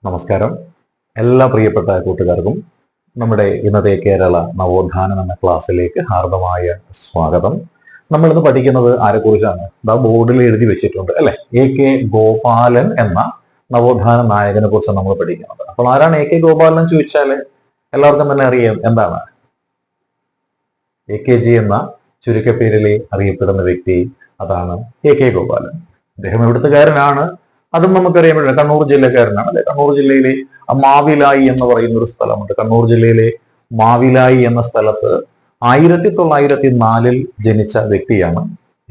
നമസ്കാരം. എല്ലാ പ്രിയപ്പെട്ട കൂട്ടുകാർക്കും നമ്മുടെ ഇന്നത്തെ കേരള നവോത്ഥാനം എന്ന ക്ലാസ്സിലേക്ക് ഹാർദമായ സ്വാഗതം. നമ്മൾ ഇന്ന് പഠിക്കുന്നത് ആരെക്കുറിച്ചാണ്? ബോർഡിൽ എഴുതി വെച്ചിട്ടുണ്ട് അല്ലെ, AK ഗോപാലൻ എന്ന നവോത്ഥാന നായകനെ കുറിച്ചാണ് നമ്മൾ പഠിക്കുന്നത്. അപ്പോൾ ആരാണ് AK ഗോപാലൻ എന്ന് ചോദിച്ചാൽ എല്ലാവർക്കും തന്നെ അറിയാം എന്താണ്. AKG എന്ന ചുരുക്കപ്പേരിൽ അറിയപ്പെടുന്ന വ്യക്തി അതാണ് AK ഗോപാലൻ. അദ്ദേഹം എവിടുത്തുകാരനാണ്? അതും നമുക്കറിയാൻ കണ്ണൂർ ജില്ലക്കാരനാണ് അല്ലെ. കണ്ണൂർ ജില്ലയിലെ മാവിലായി എന്ന് പറയുന്ന ഒരു സ്ഥലമുണ്ട്. കണ്ണൂർ ജില്ലയിലെ മാവിലായി എന്ന സ്ഥലത്ത് 1904 ജനിച്ച വ്യക്തിയാണ്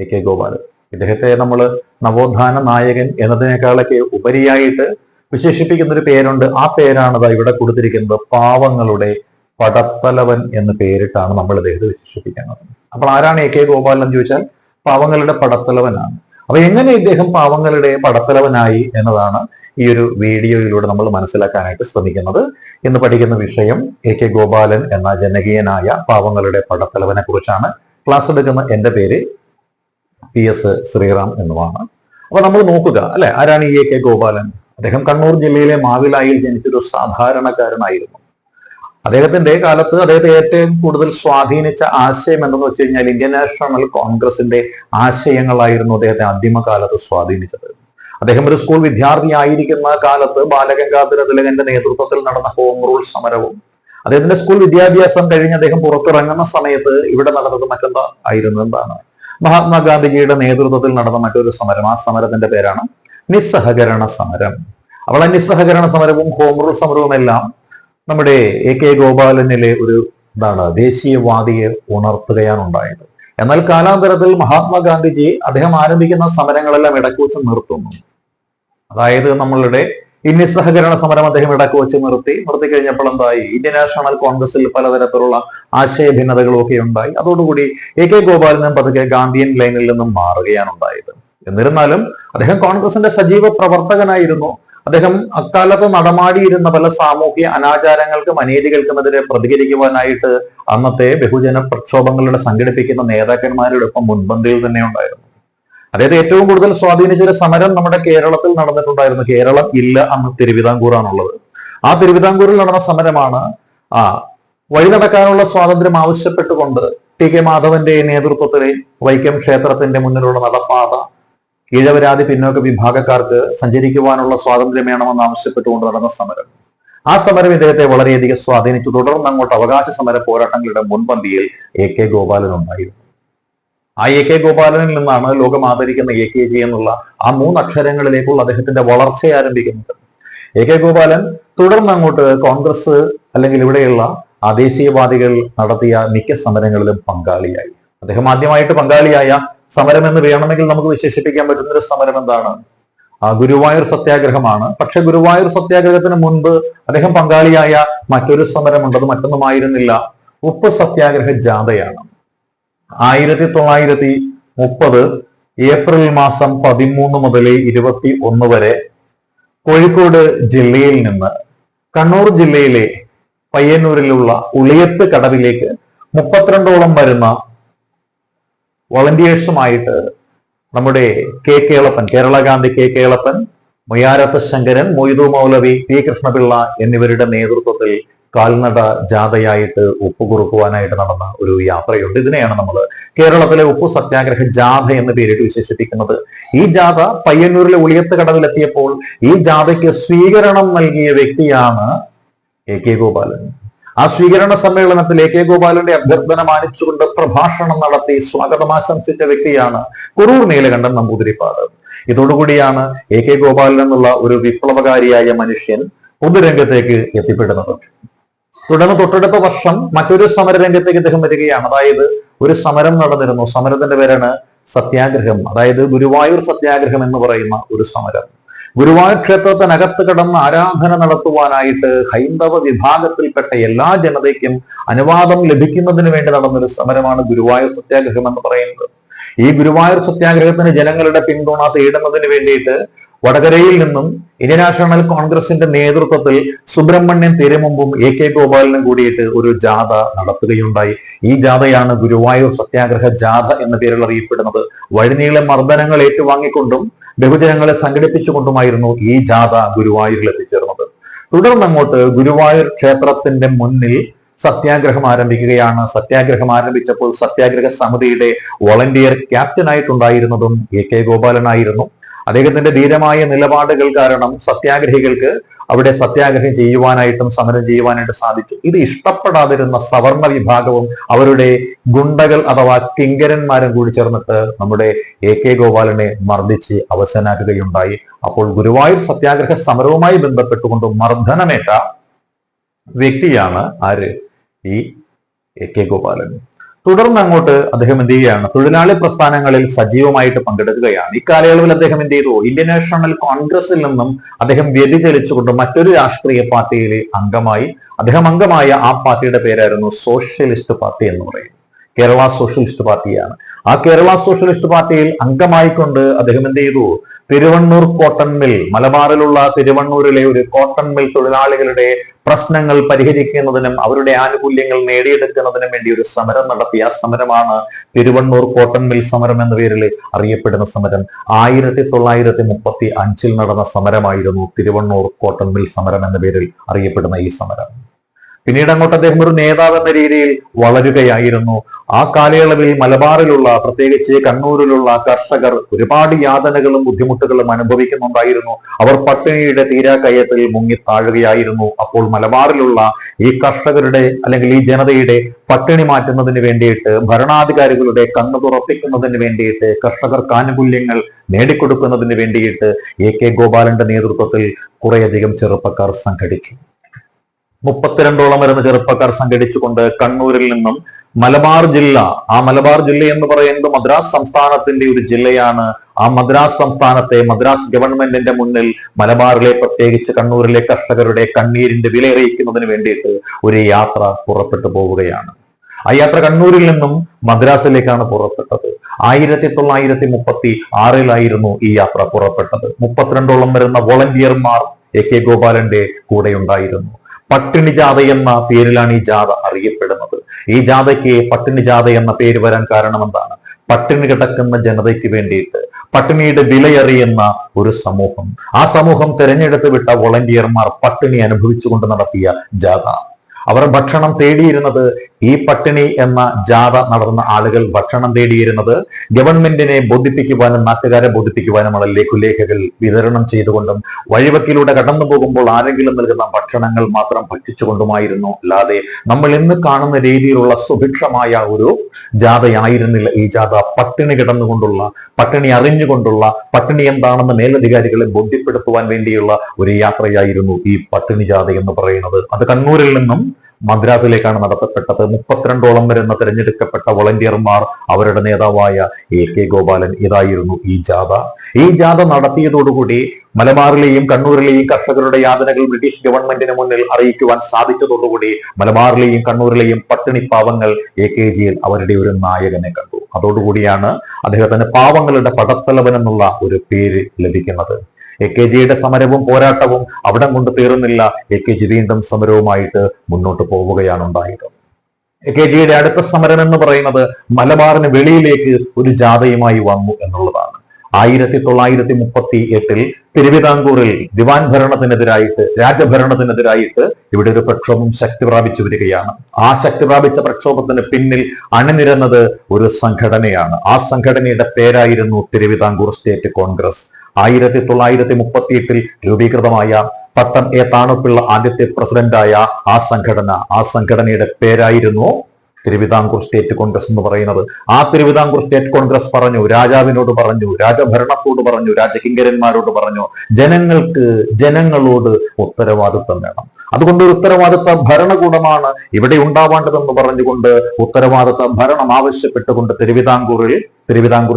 AK ഗോപാലൻ. ഇദ്ദേഹത്തെ നമ്മൾ നവോത്ഥാന നായകൻ എന്നതിനേക്കാളൊക്കെ ഉപരിയായിട്ട് വിശേഷിപ്പിക്കുന്ന ഒരു പേരുണ്ട്. ആ പേരാണ് ഇവിടെ കൊടുത്തിരിക്കുന്നത്. പാവങ്ങളുടെ പടത്തലവൻ എന്ന് പേരിട്ടാണ് നമ്മൾ ഇദ്ദേഹത്തെ വിശേഷിപ്പിക്കുന്നത്. അപ്പോൾ ആരാണ് AK ഗോപാലൻ എന്ന് ചോദിച്ചാൽ പാവങ്ങളുടെ പടത്തലവനാണ്. അപ്പൊ എങ്ങനെ ഇദ്ദേഹം പാവങ്ങളുടെ പടത്തലവനായി എന്നതാണ് ഈ ഒരു വീഡിയോയിലൂടെ നമ്മൾ മനസ്സിലാക്കാനായിട്ട് ശ്രമിക്കുന്നത്. ഇന്ന് പഠിക്കുന്ന വിഷയം AK ഗോപാലൻ എന്ന ജനകീയനായ പാവങ്ങളുടെ പടത്തലവനെ കുറിച്ചാണ്. ക്ലാസ് എടുക്കുന്ന എന്റെ പേര് PS ശ്രീറാം എന്നുമാണ്. അപ്പൊ നമ്മൾ നോക്കുക അല്ലെ, ആരാണ് ഈ AK ഗോപാലൻ? അദ്ദേഹം കണ്ണൂർ ജില്ലയിലെ മാവിലായിൽ ജനിച്ചൊരു സാധാരണക്കാരനായിരുന്നു. അദ്ദേഹത്തിന്റെ കാലത്ത് അദ്ദേഹത്തെ ഏറ്റവും കൂടുതൽ സ്വാധീനിച്ച ആശയം എന്തെന്ന് വെച്ച് കഴിഞ്ഞാൽ ഇന്ത്യൻ നാഷണൽ കോൺഗ്രസിന്റെ ആശയങ്ങളായിരുന്നു അദ്ദേഹത്തെ ആദ്യമകാലത്ത് സ്വാധീനിച്ചത്. അദ്ദേഹം ഒരു സ്കൂൾ വിദ്യാർത്ഥിയായിരിക്കുന്ന കാലത്ത് ബാലഗംഗാധര തിലകന്റെ നേതൃത്വത്തിൽ നടന്ന ഹോം റൂൾ സമരവും, അദ്ദേഹത്തിന്റെ സ്കൂൾ വിദ്യാഭ്യാസം കഴിഞ്ഞ് അദ്ദേഹം പുറത്തിറങ്ങുന്ന സമയത്ത് ഇവിടെ നടന്നത് മറ്റെന്താ ആയിരുന്നു? എന്താണ്? മഹാത്മാഗാന്ധിജിയുടെ നേതൃത്വത്തിൽ നടന്ന മറ്റൊരു സമരം. ആ സമരത്തിന്റെ പേരാണ് നിസ്സഹകരണ സമരം. അവളെ നിസ്സഹകരണ സമരവും ഹോം റൂൾ സമരവും എല്ലാം നമ്മുടെ AK ഗോപാലനിലെ ഒരു ദേശീയവാദിയെ ഉണർത്തുകയാണ് ഉണ്ടായത്. എന്നാൽ കാലാന്തരത്തിൽ മഹാത്മാഗാന്ധിജി അദ്ദേഹം ആരംഭിക്കുന്ന സമരങ്ങളെല്ലാം ഇടയ്ക്ക് വെച്ച് നിർത്തുന്നു. അതായത് നമ്മളുടെ ഈ നിസ്സഹകരണ സമരം അദ്ദേഹം ഇടയ്ക്ക് വെച്ച് നിർത്തി കഴിഞ്ഞപ്പോൾ എന്തായി? ഇന്ത്യൻ നാഷണൽ കോൺഗ്രസിൽ പലതരത്തിലുള്ള ആശയ ഭിന്നതകളൊക്കെ ഉണ്ടായി. അതോടുകൂടി AK ഗോപാലനും പതുക്കെ ഗാന്ധിയൻ ലൈനിൽ നിന്നും മാറുകയാണ് ഉണ്ടായത്. എന്നിരുന്നാലും അദ്ദേഹം കോൺഗ്രസിന്റെ സജീവ പ്രവർത്തകനായിരുന്നു. അദ്ദേഹം അക്കാലത്ത് നടമാടിയിരുന്ന പല സാമൂഹ്യ അനാചാരങ്ങൾക്കും അനീതികൾക്കുമെതിരെ പ്രതികരിക്കുവാനായിട്ട് അന്നത്തെ ബഹുജന പ്രക്ഷോഭങ്ങളുടെ സംഘടിപ്പിക്കുന്ന നേതാക്കന്മാരുടെ ഒപ്പം മുൻപന്തിയിൽ തന്നെ ഉണ്ടായിരുന്നു. അതായത് ഏറ്റവും കൂടുതൽ സ്വാധീനിച്ചൊരു സമരം നമ്മുടെ കേരളത്തിൽ നടന്നിട്ടുണ്ടായിരുന്നു. കേരളം ഇല്ല, അന്ന് തിരുവിതാംകൂറാണുള്ളത്. ആ തിരുവിതാംകൂറിൽ നടന്ന സമരമാണ് വഴി നടക്കാനുള്ള സ്വാതന്ത്ര്യം ആവശ്യപ്പെട്ടുകൊണ്ട് TK മാധവന്റെ നേതൃത്വത്തിലെ വൈക്കം ക്ഷേത്രത്തിന്റെ മുന്നിലുള്ള നടപ്പാത ഈഴവരാതി പിന്നോക്ക വിഭാഗക്കാർക്ക് സഞ്ചരിക്കുവാനുള്ള സ്വാതന്ത്ര്യം വേണമെന്ന് ആവശ്യപ്പെട്ടുകൊണ്ട് നടന്ന സമരം. ആ സമരം ഇദ്ദേഹത്തെ വളരെയധികം സ്വാധീനിച്ചു. തുടർന്ന് അങ്ങോട്ട് അവകാശ സമര പോരാട്ടങ്ങളുടെ മുൻപന്തിയിൽ AK ഗോപാലൻ ഉണ്ടായിരുന്നു. ആ AK ഗോപാലനിൽ നിന്നാണ് ലോകം ആദരിക്കുന്ന AKG എന്നുള്ള ആ 3 അക്ഷരങ്ങളിലേക്കുള്ള അദ്ദേഹത്തിന്റെ വളർച്ച ആരംഭിക്കുന്നത്. AK ഗോപാലൻ തുടർന്ന് അങ്ങോട്ട് കോൺഗ്രസ് അല്ലെങ്കിൽ ഇവിടെയുള്ള ദേശീയവാദികൾ നടത്തിയ മിക്ക സമരങ്ങളിലും പങ്കാളിയായി. അദ്ദേഹം ആദ്യമായിട്ട് പങ്കാളിയായ സമരം എന്ന് വേണമെങ്കിൽ നമുക്ക് വിശേഷിപ്പിക്കാൻ പറ്റുന്ന ഒരു സമരം എന്താണ്? ഗുരുവായൂർ സത്യാഗ്രഹമാണ്. പക്ഷെ ഗുരുവായൂർ സത്യാഗ്രഹത്തിന് മുൻപ് അദ്ദേഹം പങ്കാളിയായ മറ്റൊരു സമരമുണ്ട്. അത് മറ്റൊന്നുമായിരുന്നില്ല, ഉപ്പ് സത്യാഗ്രഹ ജാഥയാണ്. 1930 ഏപ്രിൽ മാസം 13 മുതൽ 21 വരെ കോഴിക്കോട് ജില്ലയിൽ നിന്ന് കണ്ണൂർ ജില്ലയിലെ പയ്യന്നൂരിലുള്ള ഉളിയത്ത് കടവിലേക്ക് 32ഓളം വരുന്ന വോളണ്ടിയേഴ്സുമായിട്ട് നമ്മുടെ കേളപ്പൻ, കേരള ഗാന്ധി കേളപ്പൻ, മൊയ്യാരത്ത് ശങ്കരൻ, മൊയ്തു മൗലവി, P കൃഷ്ണപിള്ള എന്നിവരുടെ നേതൃത്വത്തിൽ കാൽനട ജാഥയായിട്ട് ഉപ്പ് കുറുക്കുവാനായിട്ട് നടന്ന ഒരു യാത്രയുണ്ട്. ഇതിനെയാണ് നമ്മൾ കേരളത്തിലെ ഉപ്പു സത്യാഗ്രഹ ജാഥ എന്ന് പേരിട്ട് വിശേഷിപ്പിക്കുന്നത്. ഈ ജാഥ പയ്യന്നൂരിലെ ഉളിയത്ത് കടവിലെത്തിയപ്പോൾ ഈ ജാഥയ്ക്ക് സ്വീകരണം നൽകിയ വ്യക്തിയാണ് AK ഗോപാലൻ. ആ സ്വീകരണ സമ്മേളനത്തിൽ AK ഗോപാലന്റെ അഭ്യർത്ഥന മാനിച്ചുകൊണ്ട് പ്രഭാഷണം നടത്തി സ്വാഗതം ആശംസിച്ച വ്യക്തിയാണ് കുറൂർ നീലകണ്ഠൻ നമ്പൂതിരിപ്പാട്. ഇതോടുകൂടിയാണ് AK ഗോപാലൻ എന്നുള്ള ഒരു വിപ്ലവകാരിയായ മനുഷ്യൻ പൊതുരംഗത്തേക്ക് എത്തിപ്പെടുന്നത്. തുടർന്ന് തൊട്ടടുത്ത വർഷം മറ്റൊരു സമരരംഗത്തേക്ക് ഇദ്ദേഹം വരികയാണ്. അതായത് ഒരു സമരം നടന്നിരുന്നു. സമരത്തിന്റെ പേരാണ് സത്യാഗ്രഹം. അതായത് ഗുരുവായൂർ സത്യാഗ്രഹം എന്ന് പറയുന്ന ഒരു സമരം. ഗുരുവായൂർ ക്ഷേത്രത്തിനകത്ത് കടന്ന് ആരാധന നടത്തുവാനായിട്ട് ഹൈന്ദവ വിഭാഗത്തിൽപ്പെട്ട എല്ലാ ജനതയ്ക്കും അനുവാദം ലഭിക്കുന്നതിന് വേണ്ടി നടന്നൊരു സമരമാണ് ഗുരുവായൂർ സത്യാഗ്രഹം എന്ന് പറയുന്നത്. ഈ ഗുരുവായൂർ സത്യാഗ്രഹത്തിന് ജനങ്ങളുടെ പിന്തുണ തേടുന്നതിന് വേണ്ടിയിട്ട് വടകരയിൽ നിന്നും ഇന്ത്യൻ നാഷണൽ കോൺഗ്രസിന്റെ നേതൃത്വത്തിൽ സുബ്രഹ്മണ്യൻ തിരുമുമ്പും AK ഗോപാലനും കൂടിയിട്ട് ഒരു ജാഥ നടത്തുകയുണ്ടായി. ഈ ജാഥയാണ് ഗുരുവായൂർ സത്യാഗ്രഹ ജാഥ എന്ന പേരിൽ അറിയപ്പെടുന്നത്. വഴിനീളെ മർദ്ദനങ്ങൾ ഏറ്റുവാങ്ങിക്കൊണ്ടും ബഹുജനങ്ങളെ സംഘടിപ്പിച്ചുകൊണ്ടുമായിരുന്നു ഈ ജാഥ ഗുരുവായൂരിൽ എത്തിച്ചേർന്നത്. തുടർന്ന് അങ്ങോട്ട് ഗുരുവായൂർ ക്ഷേത്രത്തിന്റെ മുന്നിൽ സത്യാഗ്രഹം ആരംഭിക്കുകയാണ്. സത്യാഗ്രഹം ആരംഭിച്ചപ്പോൾ സത്യാഗ്രഹ സമിതിയുടെ വോളണ്ടിയർ ക്യാപ്റ്റനായിട്ടുണ്ടായിരുന്നതും AK ഗോപാലനായിരുന്നു. അദ്ദേഹത്തിന്റെ ധീരമായ നിലപാടുകൾ കാരണം സത്യാഗ്രഹികൾക്ക് അവിടെ സത്യാഗ്രഹം ചെയ്യുവാനായിട്ടും സമരം ചെയ്യുവാനായിട്ട് സാധിച്ചു. ഇത് ഇഷ്ടപ്പെടാതിരുന്ന സവർണ വിഭാഗവും അവരുടെ ഗുണ്ടകൾ അഥവാ കിങ്കരന്മാരും കൂടി ചേർന്നിട്ട് നമ്മുടെ AK ഗോപാലനെ മർദ്ദിച്ച് അവസാനാക്കുകയുണ്ടായി. അപ്പോൾ ഗുരുവായൂർ സത്യാഗ്രഹ സമരവുമായി ബന്ധപ്പെട്ടുകൊണ്ട് മർദ്ദനമേറ്റ വ്യക്തിയാണ് ആര്? ഈ AK ഗോപാലൻ. തുടർന്ന് അങ്ങോട്ട് അദ്ദേഹം എന്ത് ചെയ്യുകയാണ്? തൊഴിലാളി പ്രസ്ഥാനങ്ങളിൽ സജീവമായിട്ട് പങ്കെടുക്കുകയാണ്. ഇക്കാലയളവിൽ അദ്ദേഹം എന്ത് ചെയ്തു? ഇന്ത്യൻ നാഷണൽ കോൺഗ്രസിൽ നിന്നും അദ്ദേഹം വ്യതിചലിച്ചുകൊണ്ട് മറ്റൊരു രാഷ്ട്രീയ പാർട്ടിയിലെ അംഗമായി. അദ്ദേഹം അംഗമായ ആ പാർട്ടിയുടെ പേരായിരുന്നു സോഷ്യലിസ്റ്റ് പാർട്ടി എന്ന് പറയും. കേരള സോഷ്യലിസ്റ്റ് പാർട്ടിയാണ്. ആ കേരള സോഷ്യലിസ്റ്റ് പാർട്ടിയിൽ അംഗമായിക്കൊണ്ട് അദ്ദേഹം എന്ത് ചെയ്തു? തിരുവണ്ണൂർ കോട്ടൺ മിൽ, മലബാറിലുള്ള തിരുവണ്ണൂരിലെ ഒരു കോട്ടൺ മിൽ തൊഴിലാളികളുടെ പ്രശ്നങ്ങൾ പരിഹരിക്കുന്നതിനും അവരുടെ ആനുകൂല്യങ്ങൾ നേടിയെടുക്കുന്നതിനും വേണ്ടി ഒരു സമരം നടത്തി. ആ സമരമാണ് തിരുവണ്ണൂർ കോട്ടൺ മിൽ സമരം എന്ന പേരിൽ അറിയപ്പെടുന്ന സമരം. 1935 നടന്ന സമരമായിരുന്നു തിരുവണ്ണൂർ കോട്ടൺ മിൽ സമരം എന്ന പേരിൽ അറിയപ്പെടുന്ന ഈ സമരം. പിന്നീട് അങ്ങോട്ട് അദ്ദേഹം ഒരു നേതാവ് എന്ന രീതിയിൽ വളരുകയായിരുന്നു. ആ കാലയളവിൽ മലബാറിലുള്ള, പ്രത്യേകിച്ച് കണ്ണൂരിലുള്ള കർഷകർ ഒരുപാട് യാതനകളും ബുദ്ധിമുട്ടുകളും അനുഭവിക്കുന്നുണ്ടായിരുന്നു. അവർ പട്ടിണിയുടെ തീരാക്കയത്തിൽ മുങ്ങിത്താഴുകയായിരുന്നു. അപ്പോൾ മലബാറിലുള്ള ഈ കർഷകരുടെ അല്ലെങ്കിൽ ഈ ജനതയുടെ പട്ടിണി മാറ്റുന്നതിന് വേണ്ടിയിട്ട്, ഭരണാധികാരികളുടെ കണ്ണു തുറപ്പിക്കുന്നതിന് വേണ്ടിയിട്ട്, കർഷകർക്ക് ആനുകൂല്യങ്ങൾ നേടിക്കൊടുക്കുന്നതിന് വേണ്ടിയിട്ട് AK ഗോപാലന്റെ നേതൃത്വത്തിൽ കുറേയധികം ചെറുപ്പക്കാർ സംഘടിച്ചു. 32ഓളം വരുന്ന ചെറുപ്പക്കാർ സംഘടിച്ചുകൊണ്ട് കണ്ണൂരിൽ നിന്നും മലബാർ ജില്ല, ആ മലബാർ ജില്ല എന്ന് പറയുന്നത് മദ്രാസ് സംസ്ഥാനത്തിന്റെ ഒരു ജില്ലയാണ്. ആ മദ്രാസ് സംസ്ഥാനത്തെ, മദ്രാസ് ഗവൺമെന്റിന്റെ മുന്നിൽ മലബാറിലെ, പ്രത്യേകിച്ച് കണ്ണൂരിലെ കർഷകരുടെ കണ്ണീരിന്റെ വില അറിയിക്കുന്നതിന് വേണ്ടിയിട്ട് ഒരു യാത്ര പുറപ്പെട്ടു പോവുകയാണ്. ആ യാത്ര കണ്ണൂരിൽ നിന്നും മദ്രാസിലേക്കാണ് പുറപ്പെട്ടത്. 1936 ഈ യാത്ര പുറപ്പെട്ടത്. 32ഓളം വരുന്ന വോളണ്ടിയർമാർ AK ഗോപാലന്റെ കൂടെ ഉണ്ടായിരുന്നു. പട്ടിണി ജാഥ എന്ന പേരിലാണ് ഈ ജാഥ അറിയപ്പെടുന്നത്. ഈ ജാഥയ്ക്ക് പട്ടിണി ജാഥ എന്ന പേര് വരാൻ കാരണം എന്താണ്? പട്ടിണി കിടക്കുന്ന ജനതയ്ക്ക് വേണ്ടിയിട്ട്, പട്ടിണിയുടെ വിലയറിയുന്ന ഒരു സമൂഹം, ആ സമൂഹം തെരഞ്ഞെടുത്ത് വിട്ട വോളണ്ടിയർമാർ പട്ടിണി അനുഭവിച്ചുകൊണ്ട് നടത്തിയ ജാഥ. അവർ ഭക്ഷണം തേടിയിരുന്നത്, ഈ പട്ടിണി എന്ന ജാഥ നടന്ന ആളുകൾ ഭക്ഷണം തേടിയിരുന്നത് ഗവൺമെന്റിനെ ബോധിപ്പിക്കുവാനും നാട്ടുകാരെ ബോധിപ്പിക്കുവാനുമുള്ള ലഘുലേഖകൾ വിതരണം ചെയ്തുകൊണ്ടും വഴിവക്കിലൂടെ കടന്നു പോകുമ്പോൾ ആരെങ്കിലും നൽകുന്ന ഭക്ഷണങ്ങൾ മാത്രം ഭക്ഷിച്ചുകൊണ്ടുമായിരുന്നു. അല്ലാതെ നമ്മൾ ഇന്ന് കാണുന്ന രീതിയിലുള്ള സുഭിക്ഷമായ ഒരു ജാഥയായിരുന്നില്ല ഈ ജാഥ. പട്ടിണി കിടന്നുകൊണ്ടുള്ള, പട്ടിണി അറിഞ്ഞുകൊണ്ടുള്ള, പട്ടിണി എന്താണെന്ന് മേലധികാരികളെ ബോധ്യപ്പെടുത്തുവാൻ വേണ്ടിയുള്ള ഒരു യാത്രയായിരുന്നു ഈ പട്ടിണി ജാഥ എന്ന് പറയുന്നത്. അത് കണ്ണൂരിൽ നിന്നും മദ്രാസിലേക്കാണ് നടത്തപ്പെട്ടത്. 32ഓളം വരുന്ന തിരഞ്ഞെടുക്കപ്പെട്ട വോളണ്ടിയർമാർ, അവരുടെ നേതാവായ AK ഗോപാലൻ, ഇതായിരുന്നു ഈ ജാഥ. ഈ ജാഥ നടത്തിയതോടുകൂടി മലബാറിലെയും കണ്ണൂരിലെയും കർഷകരുടെ യാതനകൾ ബ്രിട്ടീഷ് ഗവൺമെന്റിന് മുന്നിൽ അറിയിക്കുവാൻ സാധിച്ചതോടുകൂടി മലബാറിലെയും കണ്ണൂരിലെയും പട്ടിണി പാവങ്ങൾ AKGയിൽ അവരുടെ ഒരു നായകനെ കണ്ടു. അതോടുകൂടിയാണ് അദ്ദേഹത്തിന് പാവങ്ങളുടെ പടത്തലവൻ എന്നുള്ള ഒരു പേര് ലഭിക്കുന്നത്. AKGയുടെ സമരവും പോരാട്ടവും അവിടെ കൊണ്ട് തീർന്നില്ല. AKG വീണ്ടും സമരവുമായിട്ട് മുന്നോട്ട് പോവുകയാണ് ഉണ്ടായത്. AKGയുടെ അടുത്ത സമരം എന്ന് പറയുന്നത് മലബാറിന് വെളിയിലേക്ക് ഒരു ജാഥയുമായി വന്നു എന്നുള്ളതാണ്. 1938 തിരുവിതാംകൂറിൽ ദിവാൻ ഭരണത്തിനെതിരായിട്ട്, രാജഭരണത്തിനെതിരായിട്ട് ഇവിടെ ഒരു പ്രക്ഷോഭം ശക്തി പ്രാപിച്ചു വരികയാണ്. ആ ശക്തി പ്രാപിച്ച പ്രക്ഷോഭത്തിന് പിന്നിൽ അണിനിരന്നത് ഒരു സംഘടനയാണ്. ആ സംഘടനയുടെ പേരായിരുന്നു തിരുവിതാംകൂർ സ്റ്റേറ്റ് കോൺഗ്രസ്. 1938 രൂപീകൃതമായ പട്ടം A താണുപിള്ള ആദ്യത്തെ പ്രസിഡന്റായ ആ സംഘടനയുടെ പേരായിരുന്നു തിരുവിതാംകൂർ സ്റ്റേറ്റ് കോൺഗ്രസ് എന്ന് പറയുന്നത്. ആ തിരുവിതാംകൂർ സ്റ്റേറ്റ് കോൺഗ്രസ് പറഞ്ഞു, രാജാവിനോട് പറഞ്ഞു, രാജഭരണത്തോട് പറഞ്ഞു, രാജകിങ്കരന്മാരോട് പറഞ്ഞു, ജനങ്ങളോട് ഉത്തരവാദിത്വം വേണം. അതുകൊണ്ട് ഒരു ഉത്തരവാദിത്ത ഭരണകൂടമാണ് ഇവിടെ ഉണ്ടാവേണ്ടതെന്ന് പറഞ്ഞുകൊണ്ട് ഉത്തരവാദിത്ത ഭരണം ആവശ്യപ്പെട്ടുകൊണ്ട് തിരുവിതാംകൂർ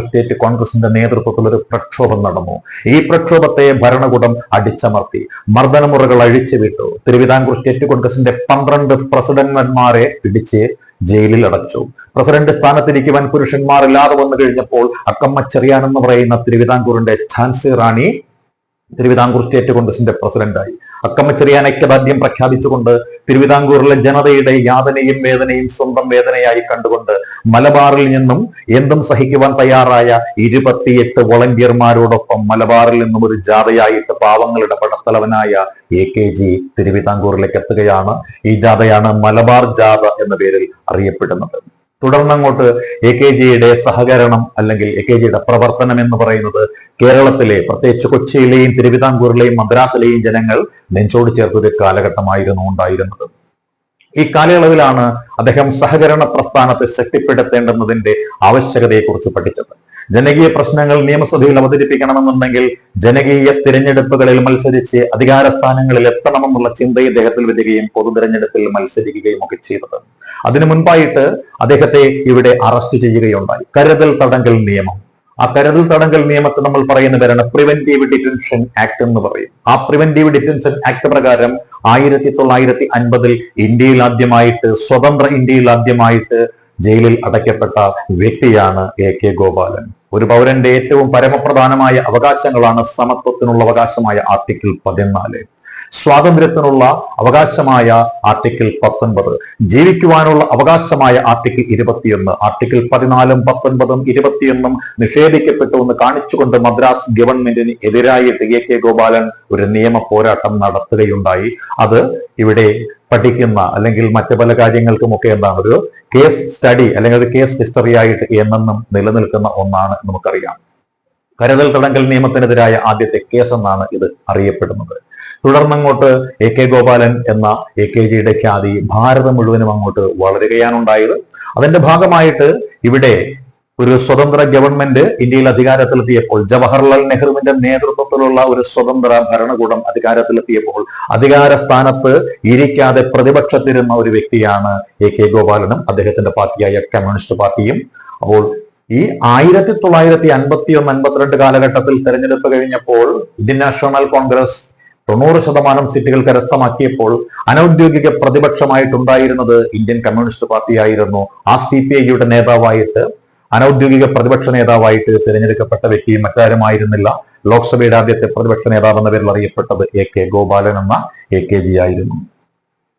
സ്റ്റേറ്റ് കോൺഗ്രസിന്റെ നേതൃത്വത്തിൽ ഒരു പ്രക്ഷോഭം നടന്നു. ഈ പ്രക്ഷോഭത്തെ ഭരണകൂടം അടിച്ചമർത്തി, മർദ്ദനമുറകൾ അഴിച്ചുവിട്ടു. തിരുവിതാംകൂർ സ്റ്റേറ്റ് കോൺഗ്രസിന്റെ 12 പ്രസിഡന്റ്മാരെ പിടിച്ച് ജയിലിൽ അടച്ചു. പ്രസിഡന്റ് സ്ഥാനത്തിരിക്കുവാൻ പുരുഷന്മാർ ഇല്ലാതെ വന്നു കഴിഞ്ഞപ്പോൾ അക്കമ്മ ചെറിയാൻ എന്ന് പറയുന്ന തിരുവിതാംകൂറിന്റെ ഝാൻസി റാണി തിരുവിതാംകൂർ സ്റ്റേറ്റ് കോൺഗ്രസിന്റെ പ്രസിഡന്റായി. അക്കമ്മച്ചെറിയാൻ ഐക്യദാർഢ്യം പ്രഖ്യാപിച്ചുകൊണ്ട് തിരുവിതാംകൂറിലെ ജനതയുടെ യാതനയും വേദനയും സ്വന്തം വേദനയായി കണ്ടുകൊണ്ട് മലബാറിൽ നിന്നും എന്തും സഹിക്കുവാൻ തയ്യാറായ 28 വോളണ്ടിയർമാരോടൊപ്പം മലബാറിൽ നിന്നും ഒരു ജാഥയായിട്ട് പാവങ്ങളുടെ പടത്തലവനായ AKG തിരുവിതാംകൂറിലേക്ക് എത്തുകയാണ്. ഈ ജാഥയാണ് മലബാർ ജാഥ എന്ന പേരിൽ അറിയപ്പെടുന്നത്. തുടർന്നങ്ങോട്ട് AKGയുടെ സഹകരണം അല്ലെങ്കിൽ AKGയുടെ പ്രവർത്തനം എന്ന് പറയുന്നത് കേരളത്തിലെ പ്രത്യേകിച്ച് കൊച്ചിയിലെയും തിരുവിതാംകൂറിലെയും മദ്രാസിലെയും ജനങ്ങൾ നെഞ്ചോട് ചേർത്തൊരു കാലഘട്ടമായിരുന്നു ഉണ്ടായിരുന്നത്. ഈ കാലയളവിലാണ് അദ്ദേഹം സഹകരണ പ്രസ്ഥാനത്തെ ശക്തിപ്പെടുത്തേണ്ടുന്നതിന്റെ ആവശ്യകതയെക്കുറിച്ച് പഠിച്ചത്. ജനകീയ പ്രശ്നങ്ങൾ നിയമസഭയിൽ അവതരിപ്പിക്കണമെന്നുണ്ടെങ്കിൽ ജനകീയ തിരഞ്ഞെടുപ്പുകളിൽ മത്സരിച്ച് അധികാര സ്ഥാനങ്ങളിൽ എത്തണമെന്നുള്ള ചിന്ത ഇദ്ദേഹത്തിൽ വരികയും പൊതു തിരഞ്ഞെടുപ്പിൽ മത്സരിക്കുകയും ഒക്കെ ചെയ്തത്. അതിനു മുൻപായിട്ട് അദ്ദേഹത്തെ ഇവിടെ അറസ്റ്റ് ചെയ്യുകയുണ്ടായി. കരുതൽ തടങ്കൽ നിയമം. ആ കരുതൽ തടങ്കൽ നിയമത്തെ നമ്മൾ പറയുന്ന പേരാണ് പ്രിവെന്റീവ് ഡിറ്റൻഷൻ ആക്ട് എന്ന് പറയും. ആ പ്രിവെന്റീവ് ഡിറ്റൻഷൻ ആക്ട് പ്രകാരം 1950 ഇന്ത്യയിൽ ആദ്യമായിട്ട് സ്വതന്ത്ര ഇന്ത്യയിൽ ആദ്യമായിട്ട് ജയിലിൽ അടയ്ക്കപ്പെട്ട വ്യക്തിയാണ് AK ഗോപാലൻ. ഒരു പൗരന്റെ ഏറ്റവും പരമപ്രധാനമായ അവകാശങ്ങളാണ് സമത്വത്തിനുള്ള അവകാശമായ ആർട്ടിക്കിൾ 14, സ്വാതന്ത്ര്യത്തിനുള്ള അവകാശമായ ആർട്ടിക്കിൾ 19, ജീവിക്കുവാനുള്ള അവകാശമായ ആർട്ടിക്കിൾ 21. ആർട്ടിക്കിൾ 14, 19, 21 നിഷേധിക്കപ്പെട്ടു എന്ന് കാണിച്ചുകൊണ്ട് മദ്രാസ് ഗവൺമെന്റിന് എതിരായിട്ട് AK ഗോപാലൻ ഒരു നിയമ പോരാട്ടം നടത്തുകയുണ്ടായി. അത് ഇവിടെ പഠിക്കുന്ന അല്ലെങ്കിൽ മറ്റു പല കാര്യങ്ങൾക്കുമൊക്കെ എന്താണ് ഒരു കേസ് സ്റ്റഡി അല്ലെങ്കിൽ ഒരു കേസ് ഹിസ്റ്ററി ആയിട്ട് എന്നെന്നും നിലനിൽക്കുന്ന ഒന്നാണ് നമുക്കറിയാം. കരുതൽ തടങ്കൽ നിയമത്തിനെതിരായ ആദ്യത്തെ കേസ് എന്നാണ് ഇത് അറിയപ്പെടുന്നത്. തുടർന്നങ്ങോട്ട് AK ഗോപാലൻ എന്ന AKGയുടെ ഖ്യാതി ഭാരതം മുഴുവനും അങ്ങോട്ട് വളരുകയാണുണ്ടായത്. അതിന്റെ ഭാഗമായിട്ട് ഇവിടെ ഒരു സ്വതന്ത്ര ഗവൺമെന്റ് ഇന്ത്യയിൽ അധികാരത്തിലെത്തിയപ്പോൾ, ജവഹർലാൽ നെഹ്റുവിന്റെ നേതൃത്വത്തിലുള്ള ഒരു സ്വതന്ത്ര ഭരണകൂടം അധികാരത്തിലെത്തിയപ്പോൾ അധികാര സ്ഥാനത്ത് ഇരിക്കാതെ പ്രതിപക്ഷത്തിരുന്ന ഒരു വ്യക്തിയാണ് AK ഗോപാലനും അദ്ദേഹത്തിന്റെ പാർട്ടിയായ കമ്മ്യൂണിസ്റ്റ് പാർട്ടിയും. അപ്പോൾ ഈ 1951-52 കാലഘട്ടത്തിൽ തെരഞ്ഞെടുപ്പ് കഴിഞ്ഞപ്പോൾ ഇന്ത്യൻ നാഷണൽ കോൺഗ്രസ് 90% സീറ്റുകൾ കരസ്ഥമാക്കിയപ്പോൾ അനൌദ്യോഗിക പ്രതിപക്ഷമായിട്ടുണ്ടായിരുന്നത് ഇന്ത്യൻ കമ്മ്യൂണിസ്റ്റ് പാർട്ടിയായിരുന്നു. ആ CPIയുടെ നേതാവായിട്ട് അനൌദ്യോഗിക പ്രതിപക്ഷ നേതാവായിട്ട് തിരഞ്ഞെടുക്കപ്പെട്ട വ്യക്തി മറ്റാരുമായിരുന്നില്ല, ലോക്സഭയുടെ ആദ്യത്തെ പ്രതിപക്ഷ നേതാവ് എന്ന പേരിൽ അറിയപ്പെട്ടത് AK ഗോപാലൻ എന്ന AKG ആയിരുന്നു.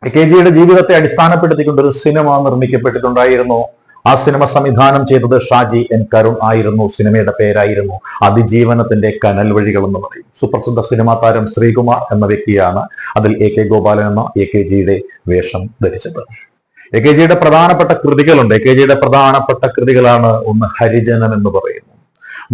AKGയുടെ ജീവിതത്തെ അടിസ്ഥാനപ്പെടുത്തിക്കൊണ്ട് ഒരു സിനിമ നിർമ്മിക്കപ്പെട്ടിട്ടുണ്ടായിരുന്നു. ആ സിനിമ സംവിധാനം ചെയ്തത് ഷാജി N കരുൺ ആയിരുന്നു. സിനിമയുടെ പേരായിരുന്നു അതിജീവനത്തിന്റെ കനൽ വഴികൾ എന്ന് പറയും. സുപ്രസിദ്ധ സിനിമാ താരം ശ്രീകുമാർ എന്ന വ്യക്തിയാണ് അതിൽ AK ഗോപാലൻ എന്ന AKGയുടെ വേഷം ധരിച്ചത്. AKGയുടെ പ്രധാനപ്പെട്ട കൃതികളുണ്ട്. AKGയുടെ പ്രധാനപ്പെട്ട കൃതികളാണ് ഒന്ന് ഹരിജനം എന്ന് പറയുന്നു,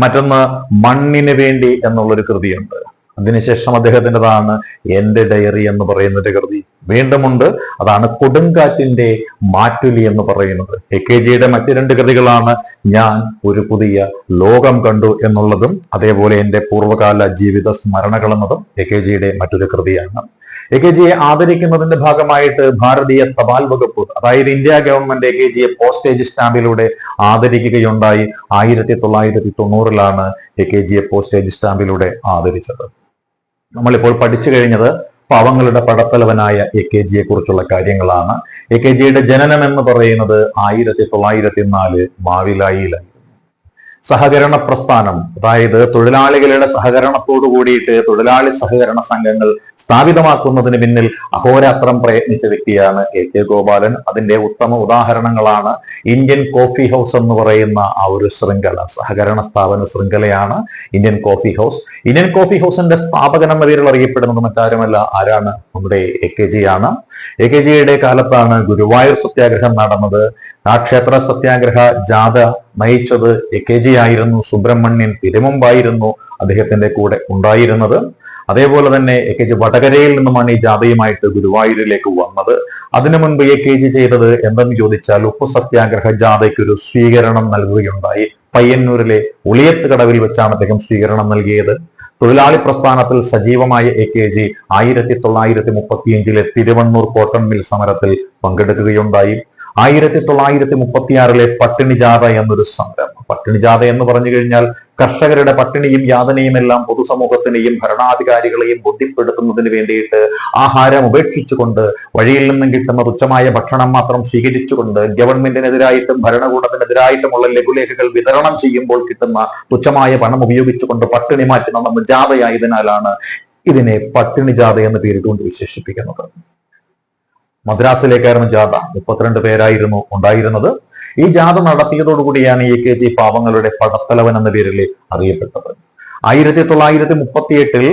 മറ്റൊന്ന് മണ്ണിന് വേണ്ടി എന്നുള്ളൊരു കൃതിയുണ്ട്. അതിനുശേഷം അദ്ദേഹത്തിൻ്റെതാണ് എന്റെ ഡയറി എന്ന് പറയുന്ന ഒരു കൃതി വീണ്ടുമുണ്ട്. അതാണ് കൊടുങ്കാറ്റിന്റെ മാറ്റുലി എന്ന് പറയുന്നത്. AKGയുടെ മറ്റു 2 കൃതികളാണ് ഞാൻ ഒരു പുതിയ ലോകം കണ്ടു എന്നുള്ളതും അതേപോലെ എന്റെ പൂർവ്വകാല ജീവിത സ്മരണകൾ എന്നതും AKGയുടെ മറ്റൊരു കൃതിയാണ്. AKGയെ ആദരിക്കുന്നതിന്റെ ഭാഗമായിട്ട് ഭാരതീയ തപാൽ വകുപ്പ്, അതായത് ഇന്ത്യ ഗവൺമെന്റ് AKGയെ പോസ്റ്റേജ് സ്റ്റാമ്പിലൂടെ ആദരിക്കുകയുണ്ടായി. 1990-ലാണ് AKGയെ പോസ്റ്റേജ് സ്റ്റാമ്പിലൂടെ ആദരിച്ചത്. നമ്മളിപ്പോൾ പഠിച്ചു കഴിഞ്ഞത് പാവങ്ങളുടെ പടത്തലവനായ AKGയെ കുറിച്ചുള്ള കാര്യങ്ങളാണ്. AKGയുടെ ജനനം എന്ന് പറയുന്നത് 1904 മാവിലായിലായിരുന്നു. സഹകരണ പ്രസ്ഥാനം, അതായത് തൊഴിലാളികളുടെ സഹകരണത്തോടു കൂടിയിട്ട് തൊഴിലാളി സഹകരണ സംഘങ്ങൾ സ്ഥാപിതമാക്കുന്നതിന് പിന്നിൽ അഹോരാത്രം പ്രയത്നിച്ച വ്യക്തിയാണ് AK ഗോപാലൻ. അതിന്റെ ഉത്തമ ഉദാഹരണങ്ങളാണ് ഇന്ത്യൻ കോഫി ഹൗസ് എന്ന് പറയുന്ന ആ ഒരു ശൃംഖല, സഹകരണ സ്ഥാപന ശൃംഖലയാണ് Indian coffee house. Indian coffee ഹൗസിന്റെ സ്ഥാപകൻ എന്ന പേരിൽ അറിയപ്പെടുന്നത് മറ്റാരുമല്ല, ആരാണ്? നമ്മുടെ AKG ആണ്. AKGയുടെ കാലത്താണ് ഗുരുവായൂർ സത്യാഗ്രഹം നടന്നത്. ആ ക്ഷേത്ര സത്യാഗ്രഹ ജാഥ നയിച്ചത് AKG ആയിരുന്നു. സുബ്രഹ്മണ്യൻ തിരുമുമ്പായിരുന്നു അദ്ദേഹത്തിന്റെ കൂടെ ഉണ്ടായിരുന്നത്. അതേപോലെ തന്നെ AKG വടകരയിൽ നിന്നുമാണ് ഈ ജാഥയുമായിട്ട് ഗുരുവായൂരിലേക്ക് വന്നത്. അതിനു മുൻപ് AKG ചെയ്തത് എന്തെന്ന് ചോദിച്ചാൽ ഉപ്പു സത്യാഗ്രഹ ജാഥയ്ക്ക് ഒരു സ്വീകരണം നൽകുകയുണ്ടായി. പയ്യന്നൂരിലെ ഉളിയത്ത് കടവിൽ വെച്ചാണ് അദ്ദേഹം സ്വീകരണം നൽകിയത്. തൊഴിലാളി പ്രസ്ഥാനത്തിൽ സജീവമായ AKG 1935 തിരുവണ്ണൂർ കോട്ടൺ മിൽ സമരത്തിൽ പങ്കെടുക്കുകയുണ്ടായി. 1936 പട്ടിണി ജാഥ എന്നൊരു സമരം, പട്ടിണി ജാഥ എന്ന് പറഞ്ഞു കഴിഞ്ഞാൽ കർഷകരുടെ പട്ടിണിയും യാതനയും എല്ലാം പൊതുസമൂഹത്തിനെയും ഭരണാധികാരികളെയും ബോധ്യപ്പെടുത്തുന്നതിന് വേണ്ടിയിട്ട് ആഹാരം ഉപേക്ഷിച്ചുകൊണ്ട് വഴിയിൽ നിന്നും കിട്ടുന്ന തുച്ഛമായ ഭക്ഷണം മാത്രം സ്വീകരിച്ചുകൊണ്ട് ഗവൺമെന്റിനെതിരായിട്ടും ഭരണകൂടത്തിനെതിരായിട്ടുമുള്ള ലഘുലേഖകൾ വിതരണം ചെയ്യുമ്പോൾ കിട്ടുന്ന തുച്ഛമായ പണം ഉപയോഗിച്ചുകൊണ്ട് പട്ടിണി മാറ്റുന്ന നമ്മൾ ജാഥയായതിനാലാണ് ഇതിനെ പട്ടിണി ജാഥ എന്ന് പേരിട്ടുകൊണ്ട് വിശേഷിപ്പിക്കുന്നത്. മദ്രാസിലേക്കായിരുന്നു ജാഥ. 32 പേരായിരുന്നു ഉണ്ടായിരുന്നത്. ഈ ജാഥ നടത്തിയതോടുകൂടിയാണ് AKG പാവങ്ങളുടെ പടത്തലവൻ എന്ന പേരിൽ അറിയപ്പെട്ടത്. 1938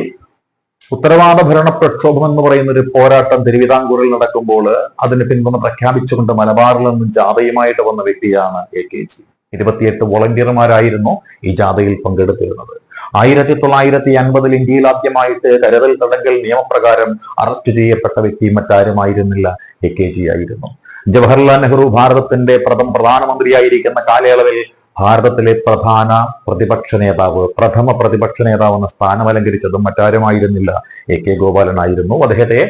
ഉത്തരവാദ ഭരണ പ്രക്ഷോഭം എന്ന് പറയുന്ന ഒരു പോരാട്ടം തിരുവിതാംകൂറിൽ നടക്കുമ്പോൾ അതിന് പിന്തുണ പ്രഖ്യാപിച്ചുകൊണ്ട് മലബാറിൽ നിന്നും ജാഥയുമായിട്ട് വന്ന വ്യക്തിയാണ് AKG. 28 വോളണ്ടിയർമാരായിരുന്നു ഈ ജാഥയിൽ പങ്കെടുത്തിരുന്നത്. 1950 ഇന്ത്യയിൽ ആദ്യമായിട്ട് കരുതൽ തടങ്കൽ നിയമപ്രകാരം അറസ്റ്റ് ചെയ്യപ്പെട്ട വ്യക്തി മറ്റാരുമായിരുന്നില്ല, AKG ആയിരുന്നു. ജവഹർലാൽ നെഹ്റു ഭാരതത്തിന്റെ പ്രധാനമന്ത്രിയായിരിക്കുന്ന കാലയളവിൽ ഭാരതത്തിലെ പ്രഥമ പ്രതിപക്ഷ നേതാവ് എന്ന സ്ഥാനം അലങ്കരിച്ചതും മറ്റാരുമായിരുന്നില്ല, AK ഗോപാലനായിരുന്നു. അദ്ദേഹത്തെ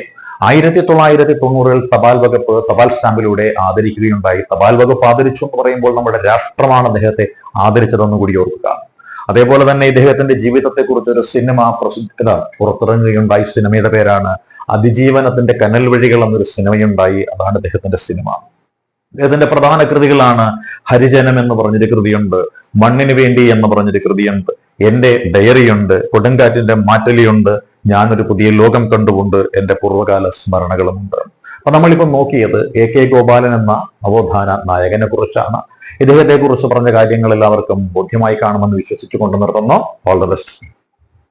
1990 തപാൽ സ്റ്റാമ്പിലൂടെ ആദരിക്കുകയുണ്ടായി. തപാൽ വകുപ്പ് ആദരിച്ചു എന്ന് പറയുമ്പോൾ നമ്മുടെ രാഷ്ട്രമാണ് അദ്ദേഹത്തെ ആദരിച്ചതെന്ന് കൂടി ഓർക്കുക. അതേപോലെ തന്നെ ഇദ്ദേഹത്തിന്റെ ജീവിതത്തെ കുറിച്ച് ഒരു സിനിമ പുറത്തിറങ്ങുകയുണ്ടായി. സിനിമയുടെ പേരാണ് അതിജീവനത്തിന്റെ കനൽ വഴികൾ എന്നൊരു സിനിമയുണ്ടായി. അതാണ് അദ്ദേഹത്തിന്റെ സിനിമ. അദ്ദേഹത്തിന്റെ പ്രധാന കൃതികളാണ് ഹരിജനം എന്ന് പറഞ്ഞൊരു കൃതിയുണ്ട്, മണ്ണിന് വേണ്ടി എന്ന് പറഞ്ഞൊരു കൃതിയുണ്ട്, എന്റെ ഡയറിയുണ്ട്, കൊടുങ്കാറ്റിന്റെ മാറ്റലിയുണ്ട്, ഞാനൊരു പുതിയ ലോകം കണ്ടുകൊണ്ട് എന്റെ പൂർവ്വകാല സ്മരണകളുമുണ്ട്. അപ്പൊ നമ്മളിപ്പോ നോക്കിയത് AK ഗോപാലൻ എന്ന നവോത്ഥാന നായകനെ കുറിച്ചാണ്. ഇദ്ദേഹത്തെ കുറിച്ച് പറഞ്ഞ കാര്യങ്ങൾ എല്ലാവർക്കും ബോധ്യമായി കാണുമെന്ന് വിശ്വസിച്ചുകൊണ്ട് നിർത്തുന്നു. All the best.